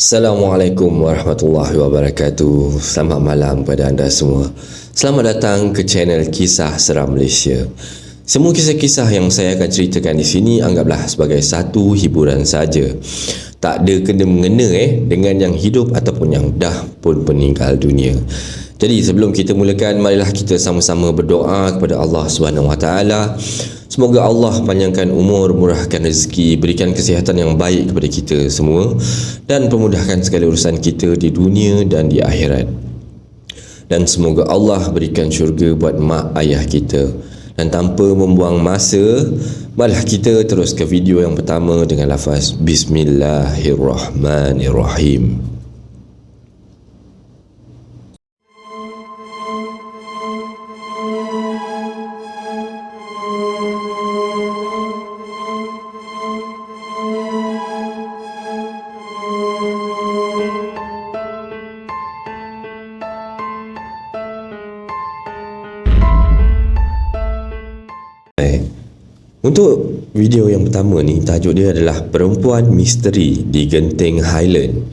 Assalamualaikum warahmatullahi wabarakatuh. Selamat malam pada anda semua. Selamat datang ke channel Kisah Seram Malaysia. Semua kisah-kisah yang saya akan ceritakan di sini anggaplah sebagai satu hiburan saja. Tak ada kena-mengena dengan yang hidup ataupun yang dah pun meninggal dunia. Jadi sebelum kita mulakan, marilah kita sama-sama berdoa kepada Allah SWT. Semoga Allah panjangkan umur, murahkan rezeki, berikan kesihatan yang baik kepada kita semua dan permudahkan segala urusan kita di dunia dan di akhirat. Dan semoga Allah berikan syurga buat mak ayah kita. Dan tanpa membuang masa, marilah kita terus ke video yang pertama dengan lafaz Bismillahirrahmanirrahim. Untuk video yang pertama ni, tajuk dia adalah Perempuan Misteri di Genting Highland.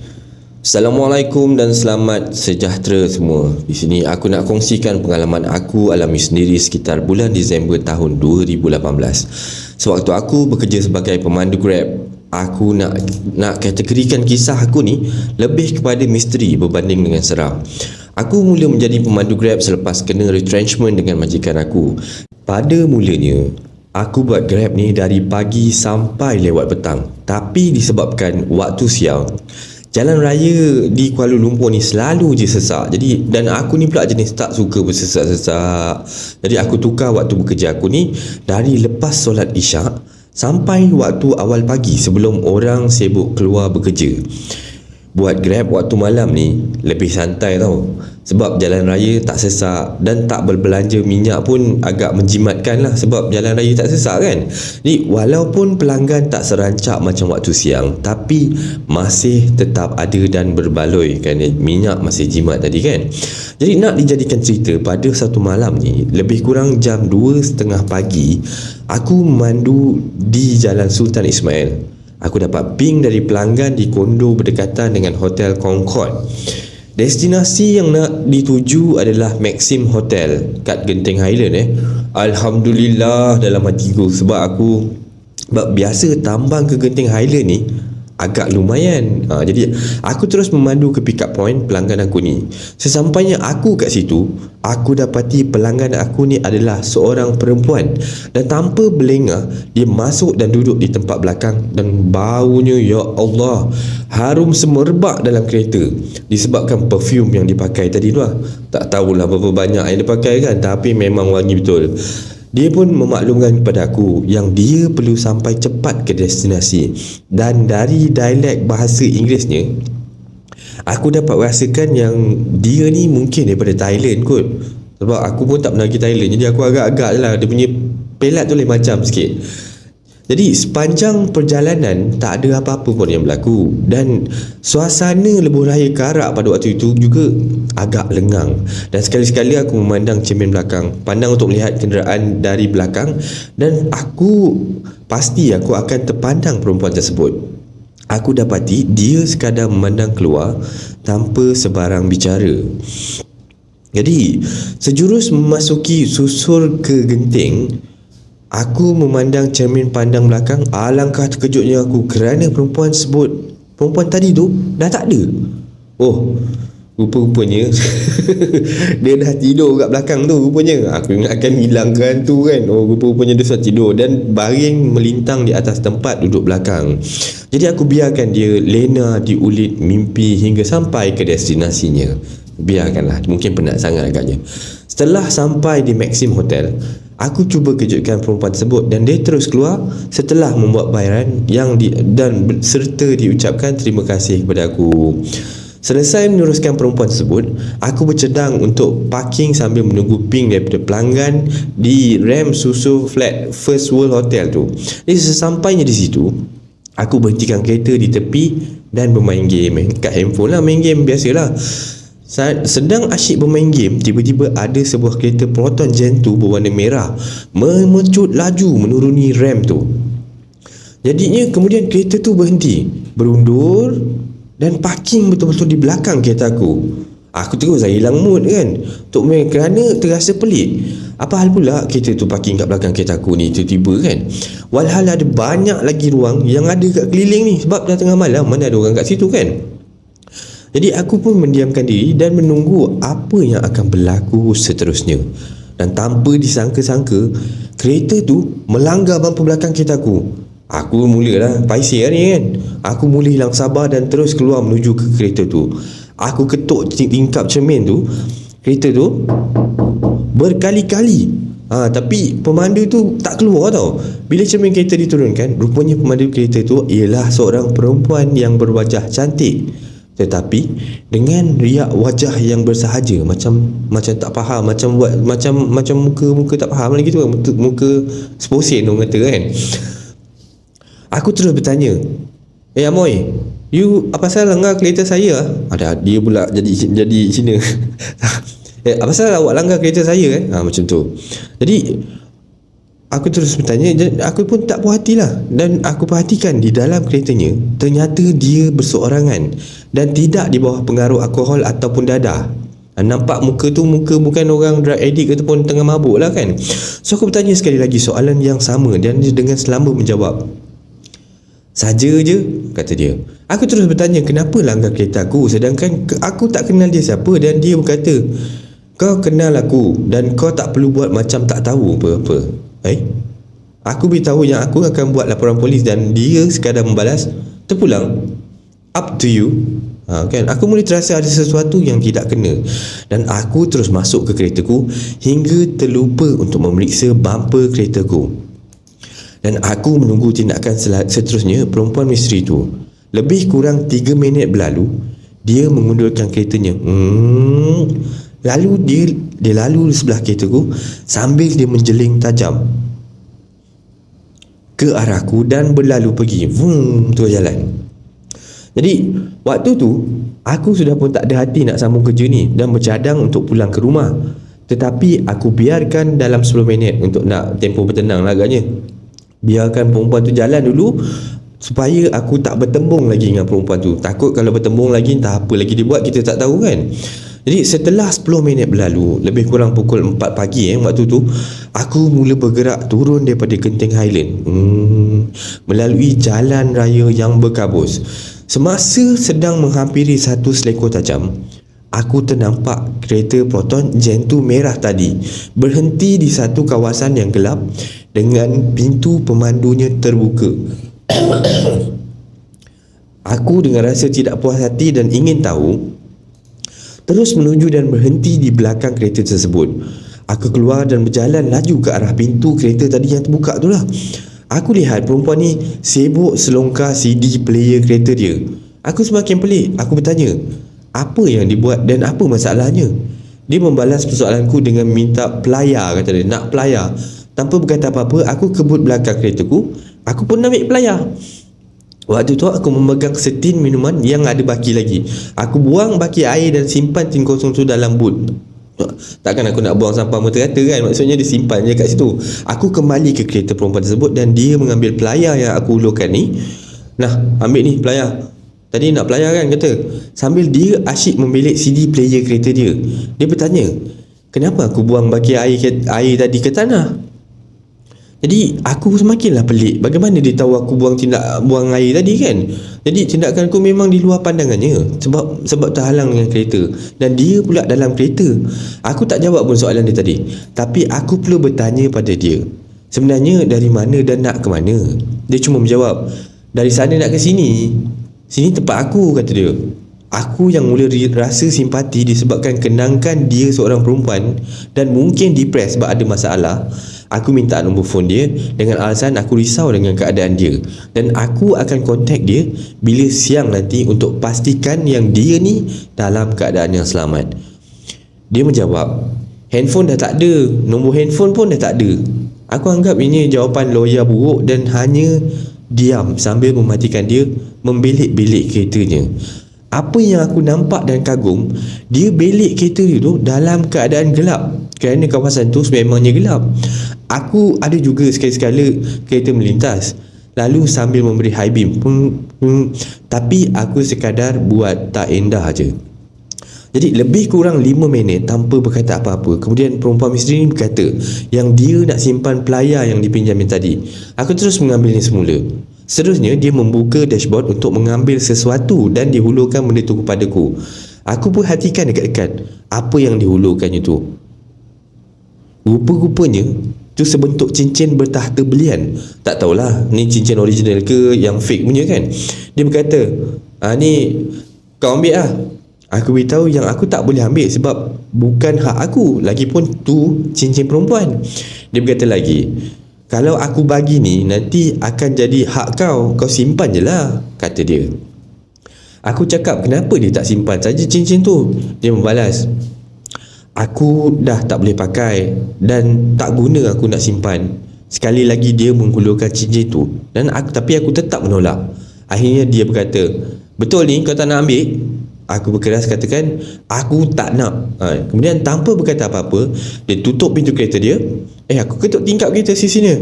Assalamualaikum dan selamat sejahtera semua. Di sini aku nak kongsikan pengalaman aku alami sendiri sekitar bulan Disember tahun 2018. Sewaktu aku bekerja sebagai pemandu Grab, aku nak kategorikan kisah aku ni lebih kepada misteri berbanding dengan seram. Aku mula menjadi pemandu Grab selepas kena retrenchment dengan majikan aku. Pada mulanya, aku buat Grab ni dari pagi sampai lewat petang. Tapi disebabkan waktu siang, jalan raya di Kuala Lumpur ni selalu je sesak. Dan aku ni pula jenis tak suka bersesak-sesak. Jadi aku tukar waktu bekerja aku ni dari lepas solat isyak sampai waktu awal pagi sebelum orang sibuk keluar bekerja. Buat Grab waktu malam ni lebih santai tau. Sebab jalan raya tak sesak dan tak berbelanja minyak pun agak menjimatkan lah sebab jalan raya tak sesak kan. Jadi walaupun pelanggan tak serancak macam waktu siang, tapi masih tetap ada dan berbaloi kerana minyak masih jimat tadi kan. Jadi nak dijadikan cerita, pada satu malam ni lebih kurang jam 2.30 pagi, aku memandu di Jalan Sultan Ismail. Aku dapat ping dari pelanggan di kondo berdekatan dengan Hotel Concord. Destinasi yang nak dituju adalah Maxim Hotel kat Genting Highland. Alhamdulillah dalam hatiku, sebab biasa tambang ke Genting Highland ni agak lumayan. Jadi aku terus memandu ke pick up point pelanggan aku ni. Sesampainya aku kat situ, aku dapati pelanggan aku ni adalah seorang perempuan. Dan tanpa berlengah, dia masuk dan duduk di tempat belakang. Dan baunya, ya Allah, harum semerbak dalam kereta disebabkan perfume yang dipakai tadi tu lah. Tak tahulah berapa banyak yang dipakai kan, tapi memang wangi betul. Dia pun memaklumkan kepada aku yang dia perlu sampai cepat ke destinasi. Dan dari dialek bahasa Inggerisnya, aku dapat rasakan yang dia ni mungkin daripada Thailand kot. Sebab aku pun tak pernah pergi Thailand, jadi aku agak-agak lah, dia punya pelat tu lain macam sikit. Jadi sepanjang perjalanan tak ada apa-apa pun yang berlaku. Dan suasana lebuh raya Karak pada waktu itu juga agak lengang. Dan sekali-sekali aku memandang cermin belakang, pandang untuk melihat kenderaan dari belakang. Dan aku pasti aku akan terpandang perempuan tersebut. Aku dapati dia sekadar memandang keluar tanpa sebarang bicara. Jadi sejurus memasuki susur ke Genting, aku memandang cermin pandang belakang. Alangkah terkejutnya aku kerana perempuan tadi tu dah tak ada. Oh, rupa-rupanya dia dah tidur kat belakang tu rupanya. Aku ingatkan hilangkan tu kan. Oh, rupa-rupanya dia sudah tidur dan baring melintang di atas tempat duduk belakang. Jadi aku biarkan dia lena di ulit mimpi hingga sampai ke destinasinya. Biarkanlah, mungkin penat sangat agaknya. Setelah sampai di Maxim Hotel, aku cuba kejutkan perempuan tersebut dan dia terus keluar setelah membuat bayaran dan serta diucapkan terima kasih kepada aku. Selesai meneruskan perempuan tersebut, aku bercedang untuk parking sambil menunggu ping daripada pelanggan di Ram Susu Flat First World Hotel tu. Jadi sesampainya di situ, aku berhentikan kereta di tepi dan bermain game. Kat handphone lah main game biasalah. Sedang asyik bermain game, tiba-tiba ada sebuah kereta Proton Gen 2 berwarna merah memecut laju menuruni ramp tu. Jadinya kemudian kereta tu berhenti, berundur dan parking betul-betul di belakang kereta aku. Aku terus hilang mood kan, kerana terasa pelik. Apa hal pula kereta tu parking kat belakang kereta aku ni tiba-tiba kan. Walhal ada banyak lagi ruang yang ada kat keliling ni, sebab dah tengah malam, mana ada orang kat situ kan. Jadi aku pun mendiamkan diri dan menunggu apa yang akan berlaku seterusnya. Dan tanpa disangka-sangka, kereta tu melanggar bumper belakang kereta aku. Aku mulalah paisir ni kan. Aku mula hilang sabar dan terus keluar menuju ke kereta tu. Aku ketuk tingkap cermin tu, kereta tu berkali-kali. Tapi pemandu tu tak keluar tau. Bila cermin kereta diturunkan, rupanya pemandu kereta tu ialah seorang perempuan yang berwajah cantik, tetapi dengan riak wajah yang bersahaja, macam tak faham, macam muka tak faham lagi tu kan, muka seposen orang kata kan. Aku terus bertanya, Amoy, you apa pasal langgar kereta saya? Ada dia pula jadi Cina. Apa pasal awak langgar kereta saya kan? Macam tu. Jadi aku terus bertanya, aku pun tak puas hatilah. Dan aku perhatikan di dalam keretanya, ternyata dia berseorangan dan tidak di bawah pengaruh alkohol ataupun dadah. Nampak muka tu muka bukan orang drug addict ataupun tengah mabuk lah kan. So aku bertanya sekali lagi soalan yang sama dan dia dengan selamba menjawab, saja je, kata dia. Aku terus bertanya kenapa langgar kereta aku, sedangkan aku tak kenal dia siapa. Dan dia berkata, kau kenal aku dan kau tak perlu buat macam tak tahu apa-apa. Aku beritahu yang aku akan buat laporan polis dan dia sekadar membalas, terpulang, up to you. Kan, aku mula terasa ada sesuatu yang tidak kena dan aku terus masuk ke keretaku hingga terlupa untuk memeriksa bumper keretaku. Dan aku menunggu tindakan seterusnya perempuan misteri tu. Lebih kurang 3 minit berlalu, dia mengundurkan keretanya. Lalu dia lalu di sebelah keretaku sambil dia menjeling tajam ke arahku dan berlalu pergi. Terus jalan. Jadi waktu tu aku sudah pun tak ada hati nak sambung kerja ni dan bercadang untuk pulang ke rumah. Tetapi aku biarkan dalam 10 minit untuk nak tempoh bertenang lah agaknya. Biarkan perempuan tu jalan dulu supaya aku tak bertembung lagi dengan perempuan tu. Takut kalau bertembung lagi entah apa lagi dia buat, kita tak tahu kan. Jadi setelah 10 minit berlalu, lebih kurang pukul 4 pagi waktu tu, aku mula bergerak turun daripada Genting Highland melalui jalan raya yang berkabus. Semasa sedang menghampiri satu selekor tajam, aku ternampak kereta Proton Gentoo merah tadi berhenti di satu kawasan yang gelap dengan pintu pemandunya terbuka. Aku dengan rasa tidak puas hati dan ingin tahu, terus menuju dan berhenti di belakang kereta tersebut. Aku keluar dan berjalan laju ke arah pintu kereta tadi yang terbuka tu lah. Aku lihat perempuan ni sibuk selongkar CD player kereta dia. Aku semakin pelik. Aku bertanya, apa yang dibuat dan apa masalahnya? Dia membalas persoalanku dengan minta pelayar, kata dia, nak pelayar. Tanpa berkata apa-apa, aku kebut belakang keretaku. Aku pun ambil pelayar. Waktu tu aku memegang setin minuman yang ada baki lagi. Aku buang baki air dan simpan tin kosong tu dalam boot. Takkan aku nak buang sampah merata-rata kan, maksudnya dia simpan je kat situ. Aku kembali ke kereta perempuan tersebut dan dia mengambil pelayar yang aku ulurkan ni. Nah, ambil ni pelayar. Tadi nak pelayar kan, kata, sambil dia asyik membelik CD player kereta dia. Dia bertanya, kenapa aku buang baki air tadi ke tanah? Jadi aku semakinlah pelik, bagaimana dia tahu aku buang air tadi kan. Jadi tindakanku memang di luar pandangannya sebab terhalang dengan kereta dan dia pula dalam kereta. Aku tak jawab pun soalan dia tadi, tapi aku perlu bertanya pada dia, sebenarnya dari mana dan nak ke mana. Dia cuma menjawab, dari sana nak ke sini. Sini tempat aku, kata dia. Aku yang mula rasa simpati disebabkan kenangkan dia seorang perempuan dan mungkin depres sebab ada masalah. Aku minta nombor telefon dia dengan alasan aku risau dengan keadaan dia dan aku akan kontak dia bila siang nanti untuk pastikan yang dia ni dalam keadaan yang selamat. Dia menjawab, handphone dah tak ada, nombor handphone pun dah tak ada. Aku anggap ini jawapan lawyer buruk dan hanya diam sambil mematikan dia membelik-belik keretanya. Apa yang aku nampak dan kagum, dia belik kereta dia tu dalam keadaan gelap kerana kawasan tu sememangnya gelap. Aku ada juga sekali-sekala kereta melintas, lalu sambil memberi high beam. Tapi aku sekadar buat tak endah je. Jadi lebih kurang 5 minit tanpa berkata apa-apa, kemudian perempuan misteri ni berkata yang dia nak simpan pelayar yang dipinjamin tadi. Aku terus mengambilnya semula. Seterusnya dia membuka dashboard untuk mengambil sesuatu dan dihulurkan benda itu kepadaku. Aku perhatikan dekat-dekat apa yang dihulurkannya tu. Rupa-rupanya tu sebentuk cincin bertahta belian. Tak tahulah ni cincin original ke yang fake punya kan. Dia berkata, ni kau ambil lah. Aku beritahu yang aku tak boleh ambil sebab bukan hak aku. Lagipun tu cincin perempuan. Dia berkata lagi, kalau aku bagi ni nanti akan jadi hak kau. Kau simpan je lah, kata dia. Aku cakap kenapa dia tak simpan saja cincin tu. Dia membalas, aku dah tak boleh pakai dan tak guna aku nak simpan. Sekali lagi dia menghulurkan cincin tu tapi aku tetap menolak. Akhirnya dia berkata, betul ni kau tak nak ambil? Aku berkeras katakan aku tak nak. Kemudian tanpa berkata apa-apa, dia tutup pintu kereta dia. Aku ketuk tingkap kereta sisinya,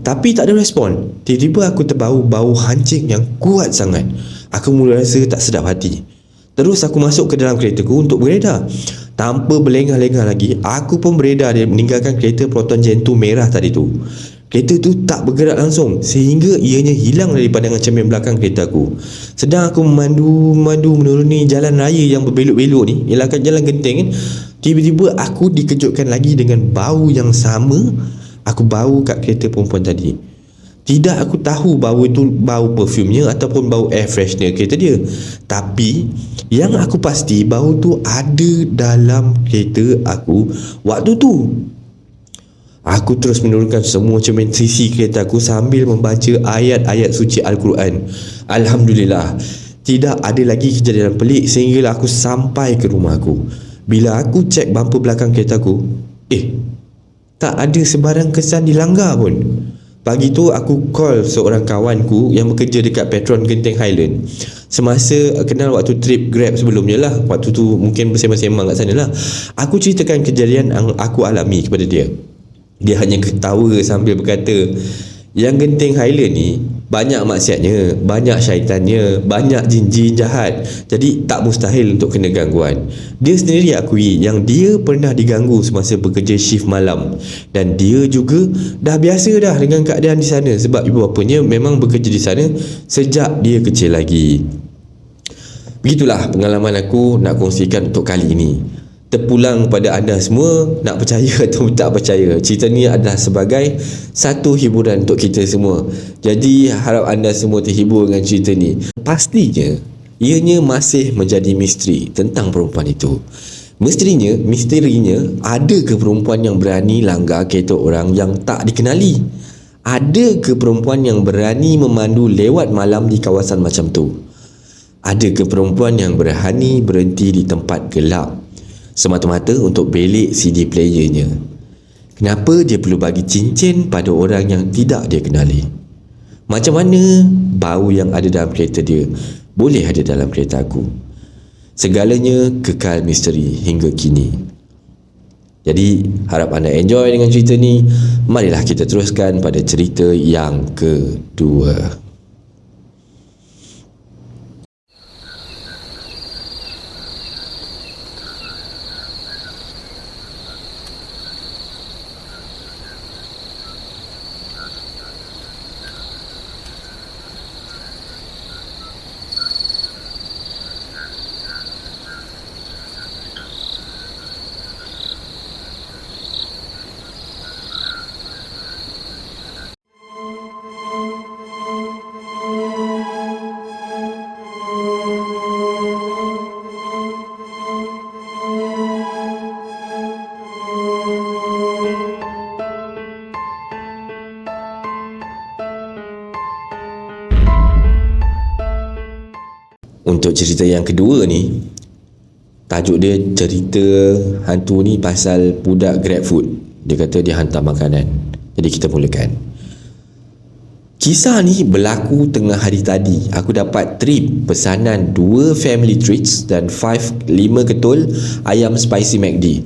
tapi tak ada respon. Tiba-tiba aku terbau bau hancing yang kuat sangat. Aku mula rasa tak sedap hati. Terus aku masuk ke dalam keretaku untuk beredar. Tanpa berlengah-lengah lagi, aku pun beredar dan meninggalkan kereta Proton Gen 2 merah tadi tu. Kereta tu tak bergerak langsung sehingga ianya hilang dari pandangan cermin belakang kereta aku. Sedang aku memandu menuruni jalan raya yang berbelok-belok ni, ialah jalan genting kan. Tiba-tiba aku dikejutkan lagi dengan bau yang sama aku bau kat kereta perempuan tadi. Tidak aku tahu bau itu bau perfumnya ataupun bau air freshener kereta dia. Tapi yang aku pasti bau tu ada dalam kereta aku waktu tu. Aku terus menurunkan semua cermin sisi kereta aku sambil membaca ayat-ayat suci Al-Quran. Alhamdulillah, tidak ada lagi kejadian pelik sehinggalah aku sampai ke rumah aku. Bila aku cek bumper belakang kereta aku, tak ada sebarang kesan dilanggar pun. Pagi tu aku call seorang kawanku yang bekerja dekat Petron Genting Highland. Semasa kenal waktu trip Grab sebelumnya lah. Waktu tu mungkin bersembang-sembang kat sana lah. Aku ceritakan kejadian yang aku alami kepada dia. Dia hanya ketawa sambil berkata, yang Genting Highland ni banyak maksiatnya, banyak syaitannya, banyak jin-jin jahat. Jadi tak mustahil untuk kena gangguan. Dia sendiri akui yang dia pernah diganggu semasa bekerja shift malam. Dan dia juga dah biasa dah dengan keadaan di sana sebab ibu bapanya memang bekerja di sana sejak dia kecil lagi. Begitulah pengalaman aku nak kongsikan untuk kali ini. Terpulang kepada anda semua, nak percaya atau tak percaya, cerita ni adalah sebagai satu hiburan untuk kita semua. Jadi harap anda semua terhibur dengan cerita ni. Pastinya ianya masih menjadi misteri tentang perempuan itu. Misterinya ada ke perempuan yang berani langgar kereta orang yang tak dikenali? Ada ke perempuan yang berani memandu lewat malam di kawasan macam tu? Ada ke perempuan yang berani berhenti di tempat gelap semata-mata untuk belik CD playernya? Kenapa dia perlu bagi cincin pada orang yang tidak dia kenali? Macam mana bau yang ada dalam kereta dia boleh ada dalam kereta aku? Segalanya kekal misteri hingga kini. Jadi harap anda enjoy dengan cerita ni. Marilah kita teruskan pada cerita yang kedua. Untuk cerita yang kedua ni, tajuk dia cerita hantu ni pasal budak GrabFood. Dia kata dia hantar makanan. Jadi kita mulakan. Kisah ni berlaku tengah hari tadi. Aku dapat trip pesanan 2 family treats dan 5 ketul ayam spicy McD,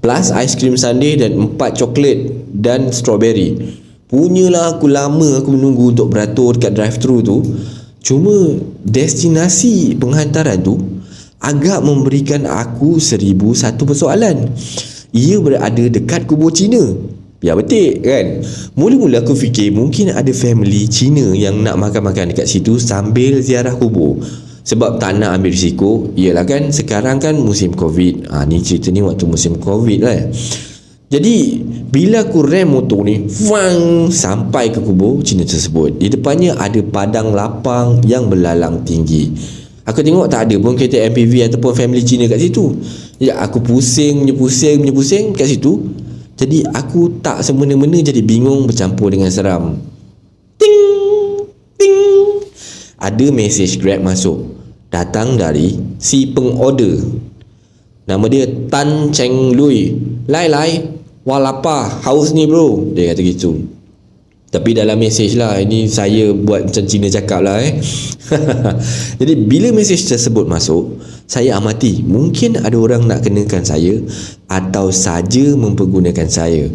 plus ice cream sundae dan 4 coklat dan strawberry. Punyalah aku lama aku menunggu untuk beratur dekat drive-thru tu. Cuma destinasi penghantaran tu agak memberikan aku 1001 persoalan. Ia berada dekat kubur Cina. Ya betul kan? Mula-mula aku fikir mungkin ada family Cina yang nak makan-makan dekat situ sambil ziarah kubur. Sebab tak nak ambil risiko. Yelah kan, sekarang kan musim Covid. Ni cerita ni waktu musim Covid lah. Jadi bila aku rem motor ni, sampai ke kubur Cina tersebut. Di depannya ada padang lapang yang belalang tinggi. Aku tengok tak ada pun kereta MPV ataupun family Cina kat situ. Ya, aku pusing kat situ. Jadi aku tak semena-mena jadi bingung bercampur dengan seram. Ting, ting. Ada mesej Grab masuk. Datang dari si pengorder. Nama dia Tan Cheng Lui. Lai, wah lapar, haus ni bro. Dia kata gitu. Tapi dalam mesej lah, ini saya buat macam Cina cakap lah Jadi bila mesej tersebut masuk, saya amati mungkin ada orang nak kenakan saya atau saja mempergunakan saya.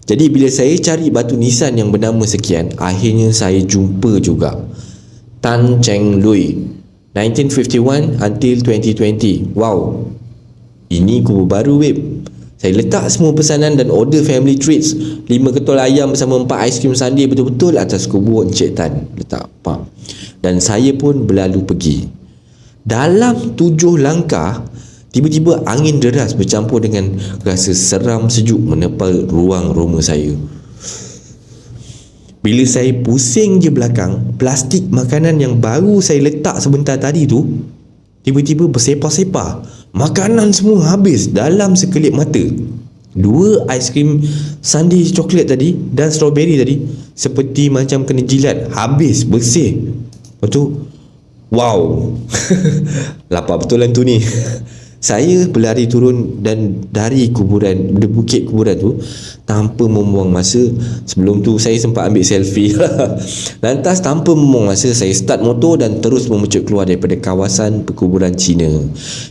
Jadi bila saya cari batu nisan yang bernama sekian, akhirnya saya jumpa juga. Tan Cheng Lui, 1951 until 2020. Wow, ini kubur baru babe. Saya letak semua pesanan dan order family treats, 5 ketol ayam bersama 4 aiskrim sundae betul-betul atas kubur Encik Tan. Letak apa? Dan saya pun berlalu pergi. Dalam 7 langkah, tiba-tiba angin deras bercampur dengan rasa seram sejuk menepal ruang roma saya. Bila saya pusing je belakang, plastik makanan yang baru saya letak sebentar tadi tu tiba-tiba bersepah-sepah. Makanan semua habis dalam sekelip mata. 2 aiskrim sundae coklat tadi dan strawberry tadi seperti macam kena jilat, habis bersih. Lepas tu, wow lapar betulan tu ni. Saya berlari turun dan dari kuburan, dari bukit kuburan tu tanpa membuang masa. Sebelum tu saya sempat ambil selfie. Lantas tanpa membuang masa, saya start motor dan terus memecut keluar daripada kawasan perkuburan Cina.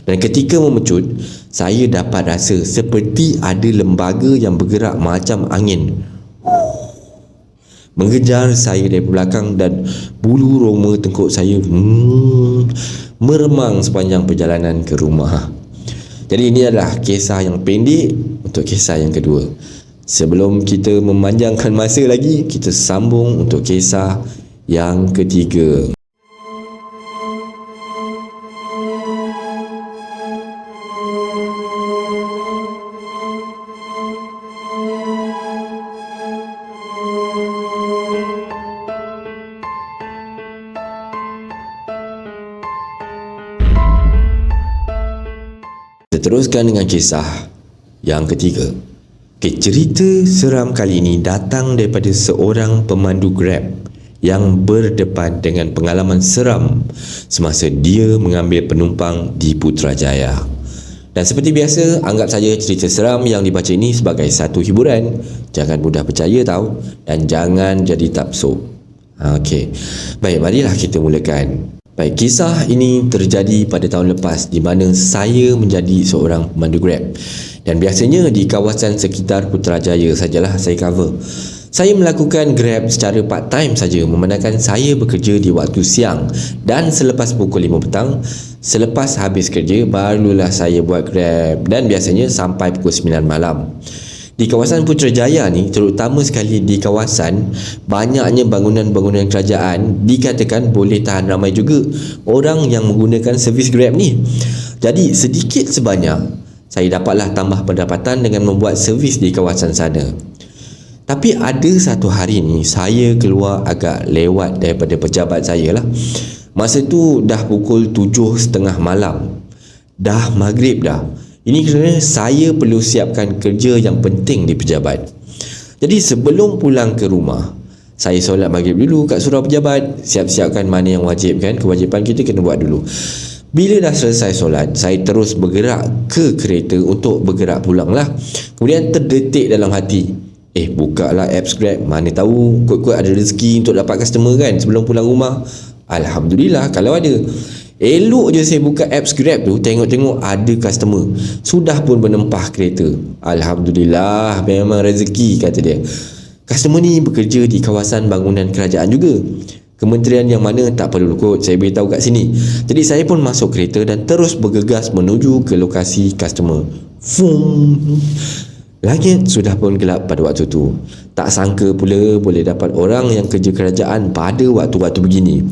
Dan ketika memecut, saya dapat rasa seperti ada lembaga yang bergerak macam angin mengejar saya dari belakang dan bulu roma tengkuk saya meremang sepanjang perjalanan ke rumah. Jadi ini adalah kisah yang pendek untuk kisah yang kedua. Sebelum kita memanjangkan masa lagi, kita sambung untuk kisah yang ketiga. Kita teruskan dengan kisah yang ketiga. Cerita seram kali ini datang daripada seorang pemandu Grab yang berdepan dengan pengalaman seram semasa dia mengambil penumpang di Putrajaya. Dan seperti biasa, anggap saja cerita seram yang dibaca ini sebagai satu hiburan. Jangan mudah percaya tau, dan jangan jadi tapsuk. Okey. Baik, marilah kita mulakan. Baik, kisah ini terjadi pada tahun lepas di mana saya menjadi seorang pemandu Grab. Dan biasanya di kawasan sekitar Putrajaya sajalah saya cover. Saya melakukan Grab secara part time saja memandangkan saya bekerja di waktu siang dan selepas pukul 5 petang, selepas habis kerja barulah saya buat Grab dan biasanya sampai pukul 9 malam. Di kawasan Putrajaya ni, terutama sekali di kawasan banyaknya bangunan-bangunan kerajaan, dikatakan boleh tahan ramai juga orang yang menggunakan servis Grab ni. Jadi sedikit sebanyak saya dapatlah tambah pendapatan dengan membuat servis di kawasan sana. Tapi ada satu hari ni saya keluar agak lewat daripada pejabat saya lah. Masa tu dah pukul 7.30 malam. Dah maghrib dah. Ini kerana saya perlu siapkan kerja yang penting di pejabat. Jadi sebelum pulang ke rumah, saya solat maghrib dulu kat surau pejabat, siap-siapkan mana yang wajib kan, kewajipan kita kena buat dulu. Bila dah selesai solat, saya terus bergerak ke kereta untuk bergerak pulang lah. Kemudian terdetik dalam hati, buka lah apps Grab, mana tahu kot-kot ada rezeki untuk dapat customer kan sebelum pulang rumah. Alhamdulillah kalau ada. Elok je saya buka apps Grab tu, tengok-tengok ada customer sudah pun menempah kereta. Alhamdulillah, memang rezeki kata dia. Customer ni bekerja di kawasan bangunan kerajaan juga. Kementerian yang mana tak perlu kot saya beritahu kat sini. Jadi saya pun masuk kereta dan terus bergegas menuju ke lokasi customer. Fum. Langit sudah pun gelap pada waktu tu. Tak sangka pula boleh dapat orang yang kerja kerajaan pada waktu-waktu begini.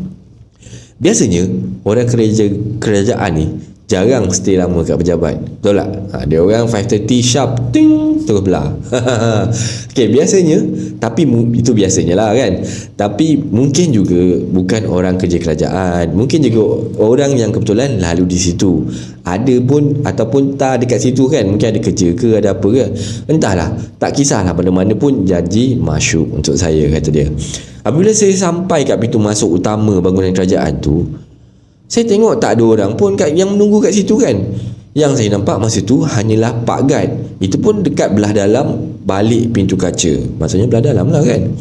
Biasanya orang kerja kerajaan ni jarang stay lama kat pejabat. Betul tak? Dia orang 5:30 sharp ting terus belah. Okay, biasanya, tapi itu biasanya lah kan. Tapi mungkin juga bukan orang kerja kerajaan, mungkin juga orang yang kebetulan lalu di situ. Ada pun ataupun tak dekat situ kan, mungkin ada kerja ke ada apa ke. Entahlah, tak kisahlah, mana-mana pun janji masyuk untuk saya, kata dia. Apabila saya sampai kat pintu masuk utama bangunan kerajaan tu, saya tengok tak ada orang pun yang menunggu kat situ kan. Yang saya nampak masa tu hanyalah Pak Guard. Itu pun dekat belah dalam balik pintu kaca. Maksudnya belah dalam lah kan.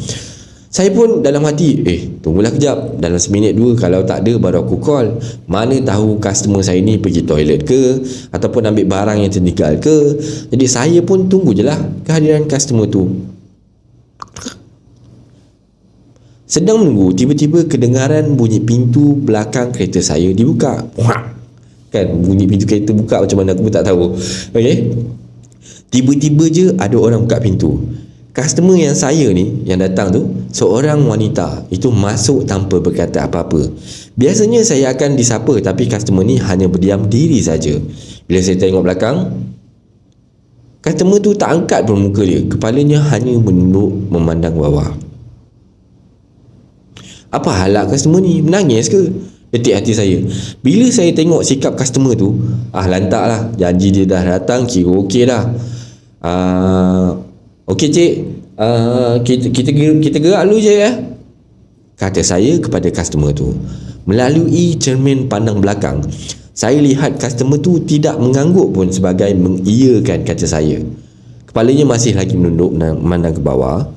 Saya pun dalam hati, tunggulah kejap, dalam seminit dua kalau tak ada baru aku call. Mana tahu customer saya ni pergi toilet ke, ataupun ambil barang yang tertinggal ke. Jadi saya pun tunggu je lah kehadiran customer tu. Sedang menunggu, tiba-tiba kedengaran bunyi pintu belakang kereta saya dibuka. Kan, bunyi pintu kereta buka macam mana aku pun tak tahu. Okay, tiba-tiba je ada orang buka pintu. Customer yang saya ni, yang datang tu, seorang wanita. Itu masuk tanpa berkata apa-apa. Biasanya saya akan disapa, tapi customer ni hanya berdiam diri saja. Bila saya tengok belakang, customer tu tak angkat pun muka dia. Kepalanya hanya menunduk memandang bawah. Apa halak customer ni? Menangis ke? Detik hati saya. Bila saya tengok sikap customer tu, lantak lah, janji dia dah datang, kira okey dah. Okey cik, kita gerak dulu je ya, kata saya kepada customer tu. Melalui cermin pandang belakang, saya lihat customer tu tidak mengangguk pun sebagai mengiyakan kata saya. Kepalanya masih lagi menunduk memandang ke bawah.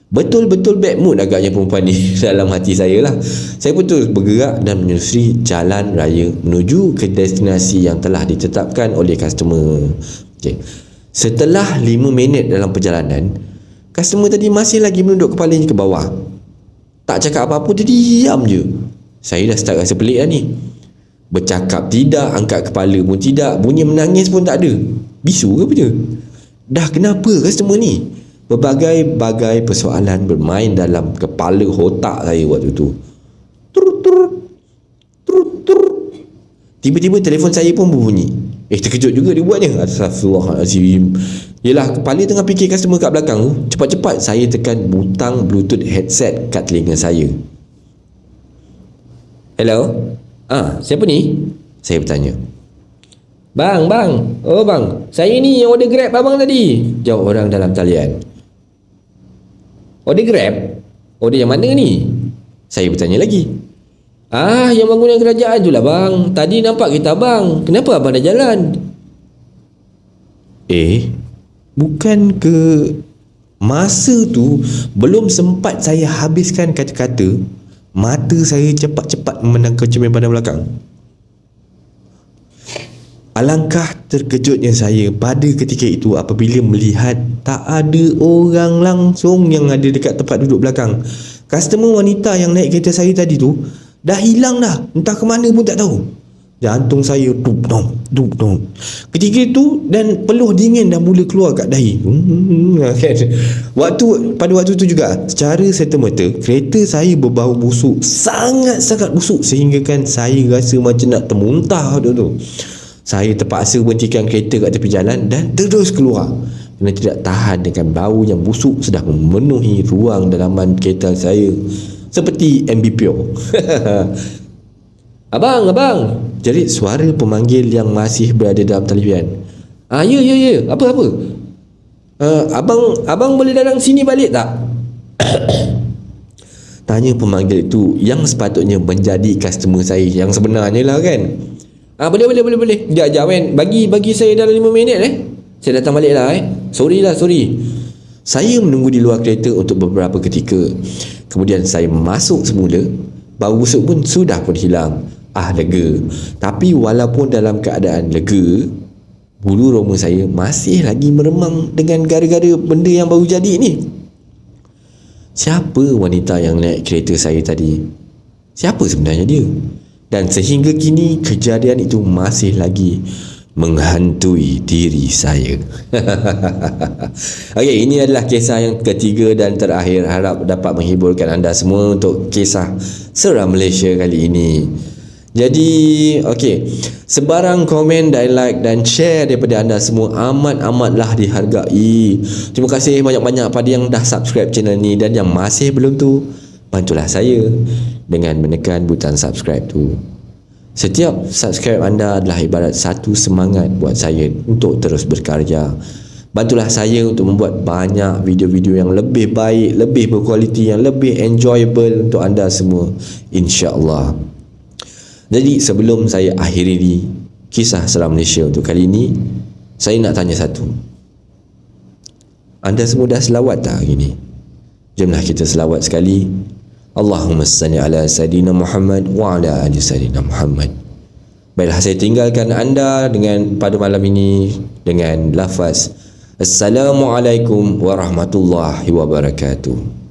Betul-betul bad mood agaknya perempuan ni dalam hati saya lah. Saya pun terus bergerak dan menyusuri jalan raya menuju ke destinasi yang telah ditetapkan oleh customer. Okay. Setelah 5 minit dalam perjalanan, customer tadi masih lagi menunduk kepalanya ke bawah. Tak cakap apa-apa, dia diam je. Saya dah start rasa pelik lah ni. Bercakap tidak, angkat kepala pun tidak, bunyi menangis pun tak ada. Bisu ke apa je? Dah kenapa customer ni? Berbagai-bagai persoalan bermain dalam kepala otak saya waktu tu. Tiba-tiba telefon saya pun berbunyi. Terkejut juga dia buatnya. Astagfirullahalazim. Yelah, kepala tengah fikir customer kat belakang tu. Cepat-cepat saya tekan butang Bluetooth headset kat telinga saya. Hello? Siapa ni? Saya bertanya. Bang. Oh bang, saya ni yang order Grab abang tadi, jawab orang dalam talian. Order Grab? Order yang mana ni? Saya bertanya lagi. Yang bangunan kerajaan tu lah bang. Tadi nampak kita abang. Kenapa abang dah jalan? Bukan ke masa tu belum sempat saya habiskan kata-kata, mata saya cepat-cepat memandang ke cermin pandang belakang. Alangkah terkejutnya saya pada ketika itu apabila melihat tak ada orang langsung yang ada dekat tempat duduk belakang. Customer wanita yang naik kereta saya tadi tu dah hilang dah, entah ke mana pun tak tahu. Jantung saya duk-dong. Ketika itu dan peluh dingin dah mula keluar kat dahi. Pada waktu tu juga, secara serta-merta kereta saya berbau busuk, sangat-sangat busuk, sehingga kan saya rasa macam nak termuntah tu. Saya terpaksa berhentikan kereta kat tepi jalan dan terus keluar kerana tidak tahan dengan bau yang busuk sudah memenuhi ruang dalaman kereta saya seperti MBPO. Abang, jerit suara pemanggil yang masih berada dalam talian. Ya. Apa? Abang boleh datang sini balik tak? Tanya pemanggil itu yang sepatutnya menjadi customer saya yang sebenarnya lah kan. Boleh. Sekejap kan. Bagi saya dalam 5 minit saya datang balik lah Sorry. Saya menunggu di luar kereta untuk beberapa ketika. Kemudian saya masuk semula. Bau busuk pun sudah pun hilang. Lega. Tapi walaupun dalam keadaan lega, bulu roma saya masih lagi meremang dengan gara-gara benda yang baru jadi ni. siapa wanita yang naik kereta saya tadi? Siapa sebenarnya dia? Dan sehingga kini kejadian itu masih lagi menghantui diri saya. Okey, ini adalah kisah yang ketiga dan terakhir. Harap dapat menghiburkan anda semua untuk kisah seram Malaysia kali ini. Jadi, okey, sebarang komen dan like dan share daripada anda semua amat-amatlah dihargai. Terima kasih banyak-banyak pada yang dah subscribe channel ni, dan yang masih belum tu, bantulah saya dengan menekan butang subscribe tu. Setiap subscribe anda adalah ibarat satu semangat buat saya untuk terus berkarya. Bantulah saya untuk membuat banyak video-video yang lebih baik, lebih berkualiti, yang lebih enjoyable untuk anda semua, insya-Allah. Jadi sebelum saya akhiri kisah seram Malaysia untuk kali ini, saya nak tanya satu. Anda semua dah selawat tak hari ni? Jomlah kita selawat sekali. Allahumma salli ala Sayyidina Muhammad wa ala ali Sayyidina Muhammad. Baiklah, saya tinggalkan anda dengan pada malam ini dengan lafaz Assalamualaikum warahmatullahi wabarakatuh.